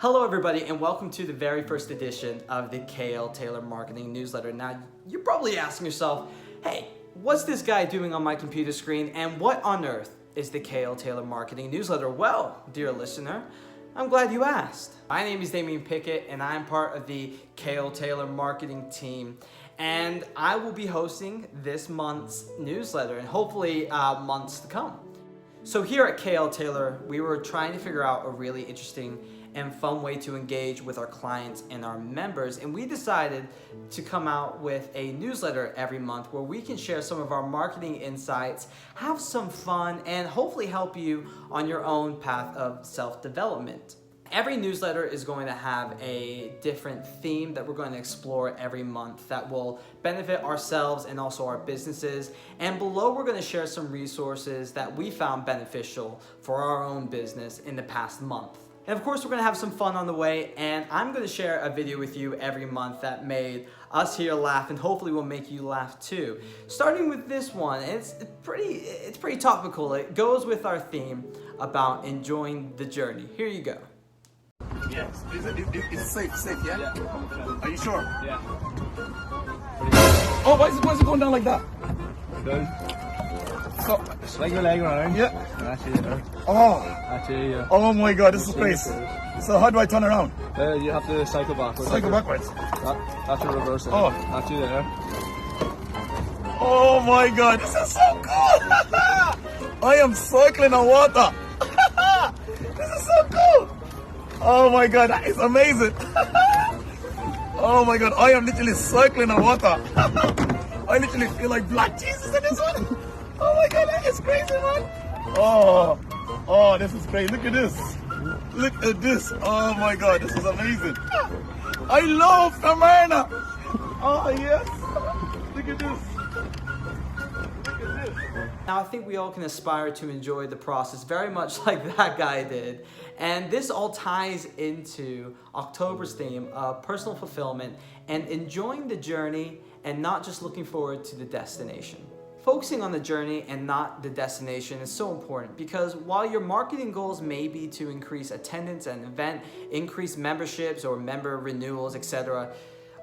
Hello everybody and welcome to the very first edition of the KLTaylor Marketing Newsletter. Now, you're probably asking yourself, hey, what's this guy doing on my computer screen and what on earth is the KLTaylor Marketing Newsletter? Well, dear listener, I'm glad you asked. My name is Damian Pickett and I'm part of the KLTaylor Marketing team. And I will be hosting this month's newsletter and hopefully months to come. So here at KLTaylor, we were trying to figure out a really interesting and fun way to engage with our clients and our members, and we decided to come out with a newsletter every month where we can share some of our marketing insights, have some fun, and hopefully help you on your own path of self-development. Every newsletter is going to have a different theme that we're going to explore every month that will benefit ourselves and also our businesses. And below, we're going to share some resources that we found beneficial for our own business in the past month. And of course, we're going to have some fun on the way, and I'm going to share a video with you every month that made us here laugh, and hopefully will make you laugh too. Starting with this one, it's pretty topical. It goes with our theme about enjoying the journey. Here you go. Yes. It's safe, yeah? Yeah. Are you sure? Yeah. Oh, why is it going down like that? Good. So, Swing your leg around. yeah. That's it. Oh. That's it, yeah. Oh my God, this is crazy. So how do I turn around? You have to cycle backwards. Cycle backwards. That's your reverse. Oh. That's you there. Oh my God, this is so cool. I am cycling on water. This is so cool. Oh my God, that is amazing. Oh my God, I am literally cycling on water. I literally feel like Black Jesus in this one. Oh my God, that is crazy, man. Oh, this is crazy. Look at this. Look at this. Oh my God, this is amazing. I love Camarena. Oh yes. Look at this. Look at this. Now, I think we all can aspire to enjoy the process very much like that guy did. And this all ties into October's theme of personal fulfillment and enjoying the journey and not just looking forward to the destination. Focusing on the journey and not the destination is so important because while your marketing goals may be to increase attendance at an event, increase memberships or member renewals, etc.,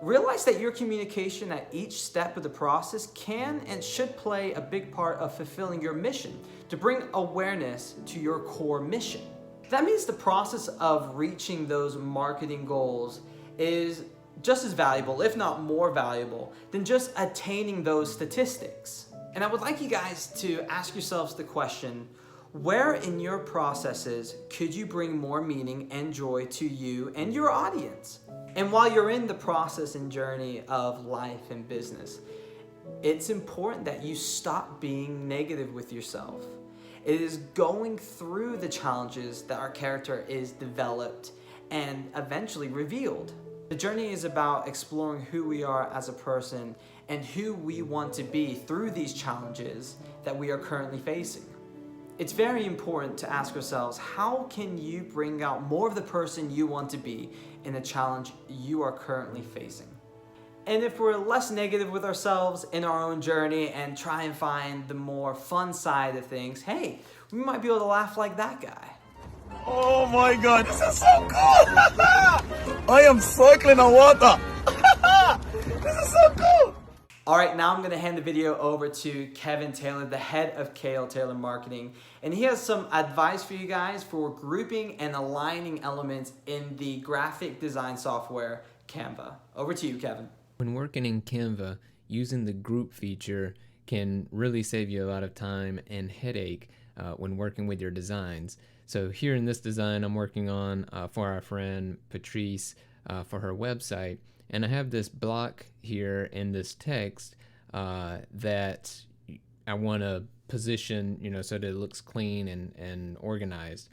realize that your communication at each step of the process can and should play a big part of fulfilling your mission to bring awareness to your core mission. That means the process of reaching those marketing goals is just as valuable, if not more valuable, than just attaining those statistics. And I would like you guys to ask yourselves the question, where in your processes could you bring more meaning and joy to you and your audience? And while you're in the process and journey of life and business, it's important that you stop being negative with yourself. It is going through the challenges that our character is developed and eventually revealed. The journey is about exploring who we are as a person and who we want to be through these challenges that we are currently facing. It's very important to ask ourselves, how can you bring out more of the person you want to be in the challenge you are currently facing? And if we're less negative with ourselves in our own journey and try and find the more fun side of things, hey, we might be able to laugh like that guy. Oh my God, this is so cool. I am cycling on water. This is so cool. All right, now I'm going to hand the video over to Kevin Taylor, the head of KLTaylor Marketing, and he has some advice for you guys for grouping and aligning elements in the graphic design software Canva. Over to you, Kevin. When working in Canva, using the group feature can really save you a lot of time and headache when working with your designs. So here in this design I'm working on for our friend Patrice for her website, and I have this block here in this text that I want to position, so that it looks clean and organized.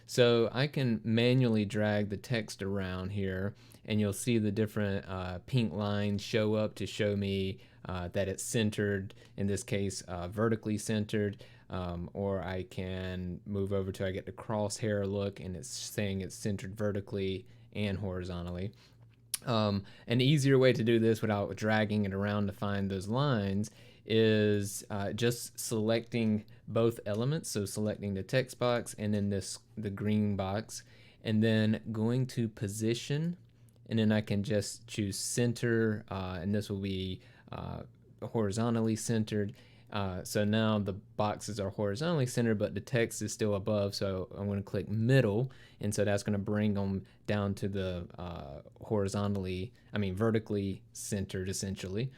So I can manually drag the text around here, and you'll see the different pink lines show up to show me that it's centered, in this case vertically centered, or I can move over to I get the crosshair look and it's saying it's centered vertically and horizontally. An easier way to do this without dragging it around to find those lines is just selecting both elements, so selecting the text box and then the green box, and then going to position, and then I can just choose center, and this will be horizontally centered. So now the boxes are horizontally centered, but the text is still above. So I'm going to click middle, and so that's going to bring them down to the vertically centered essentially.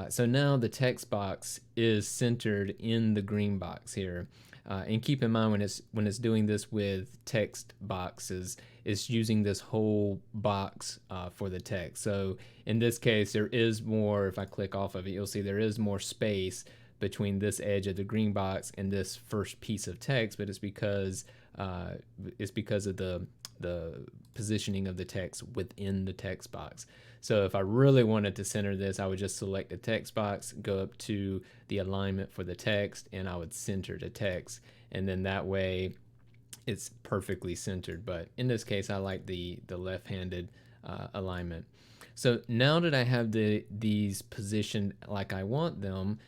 So now the text box is centered in the green box here. And keep in mind when it's doing this with text boxes, it's using this whole box for the text. So in this case, there is more. If I click off of it, you'll see there is more space between this edge of the green box and this first piece of text, but it's because of the positioning of the text within the text box. So if I really wanted to center this, I would just select the text box, go up to the alignment for the text, and I would center the text, and then that way it's perfectly centered. But in this case, I like the left-handed alignment. So now that I have these positioned like I want them,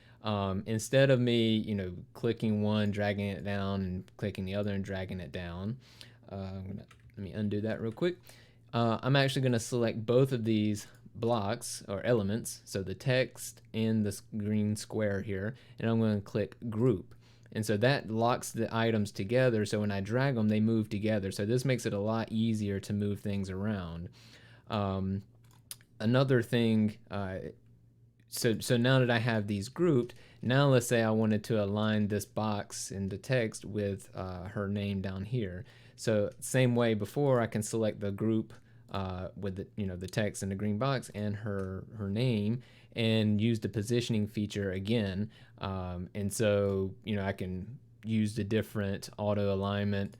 instead of me, clicking one, dragging it down, and clicking the other and dragging it down, let me undo that real quick. I'm actually going to select both of these blocks or elements, so the text and this green square here, and I'm going to click group. And so that locks the items together, so when I drag them, they move together. So this makes it a lot easier to move things around. Another thing, so now that I have these grouped, now let's say I wanted to align this box in the text with her name down here. So same way before, I can select the group with the text in the green box and her name, and use the positioning feature again. And so I can use the different auto alignment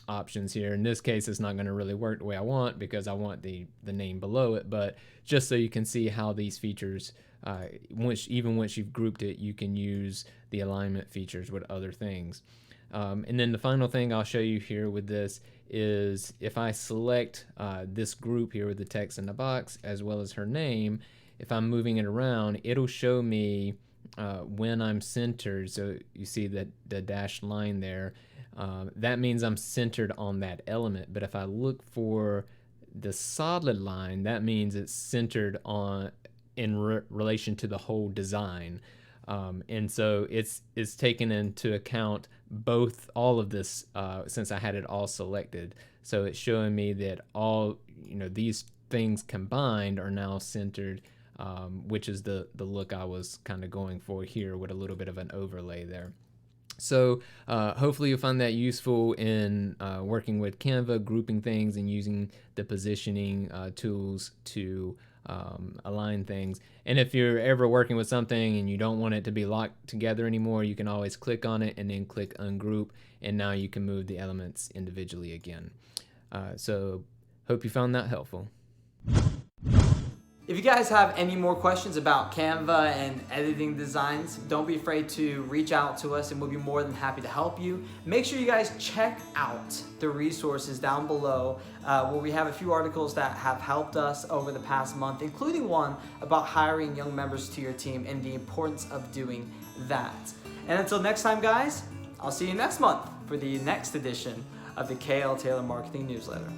options here. In this case, it's not going to really work the way I want because I want the name below it, but just so you can see how these features, even once you've grouped it, you can use the alignment features with other things. And then the final thing I'll show you here with this is if I select this group here with the text in the box as well as her name, if I'm moving it around, it'll show me when I'm centered. So you see that the dashed line there, that means I'm centered on that element. But if I look for the solid line, that means it's centered in relation to the whole design. And so it's taken into account all of this since I had it all selected. So it's showing me that all these things combined are now centered, which is the look I was kind of going for here with a little bit of an overlay there. So hopefully you'll find that useful in working with Canva, grouping things and using the positioning tools to align things. And if you're ever working with something and you don't want it to be locked together anymore, you can always click on it and then click ungroup, and now you can move the elements individually again. So hope you found that helpful. If you guys have any more questions about Canva and editing designs, don't be afraid to reach out to us and we'll be more than happy to help you. Make sure you guys check out the resources down below where we have a few articles that have helped us over the past month, including one about hiring young members to your team and the importance of doing that. And until next time, guys, I'll see you next month for the next edition of the KLTaylor Marketing Newsletter.